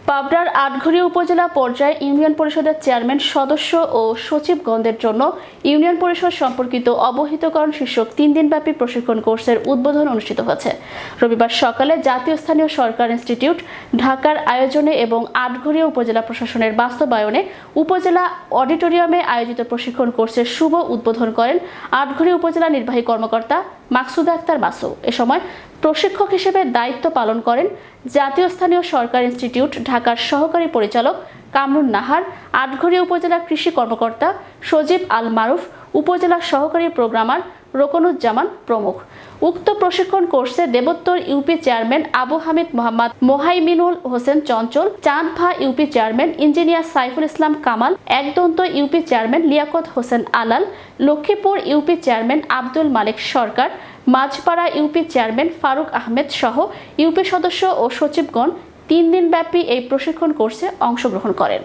পাবনার আটঘরিয়া উপজেলা পর্যায়ে ইউনিয়ন পরিষদের চেয়ারম্যান সদস্য ও সচিবগণদের জন্য ইউনিয়ন পরিষদ সম্পর্কিত অবহিতকরণ শীর্ষক 3 দিনব্যাপী প্রশিক্ষণ কোর্সের উদ্বোধন অনুষ্ঠিত হয়েছে। রবিবার সকালে জাতীয় স্থানীয় সরকার ইনস্টিটিউট ঢাকার আয়োজনে এবং আটঘরিয়া উপজেলা প্রশাসনের বাস্তবায়নে উপজেলা অডিটোরিয়ামে আয়োজিত প্রশিক্ষণ কোর্সের শুভ উদ্বোধন করেন আটঘরিয়া উপজেলা নির্বাহী কর্মকর্তা মাকসুদা আক্তার মাসু। এ সময় প্রশিক্ষক হিসেবে দায়িত্ব পালন করেন জাতীয় স্থানীয় সরকার ইনস্টিটিউট ঢাকার সহকারী পরিচালক কামরুন নাহার, আটঘরিয়া উপজেলা কৃষি কর্মকর্তা সজীব আল মারুফ, উপজেলা সহকারী প্রোগ্রামার রোকনুজ্জামান প্রমুখ। উক্ত প্রশিক্ষণ কোর্সে Debottar UP chairman Abu Hamid Mohammad Mohaiminul Hossain Chanchal, Chandbha UP chairman engineer Saiful Islam Kamal, Ekdanta UP chairman Liakat Hossain Alal, Lakshmipur UP chairman Abdul Malik Sarkar, Majhpara UP chairman Faruk Ahmed সহ ইউপি সদস্য ও সচিবগণ 3 দিনব্যাপী এই প্রশিক্ষণ কোর্সে অংশগ্রহণ করেন।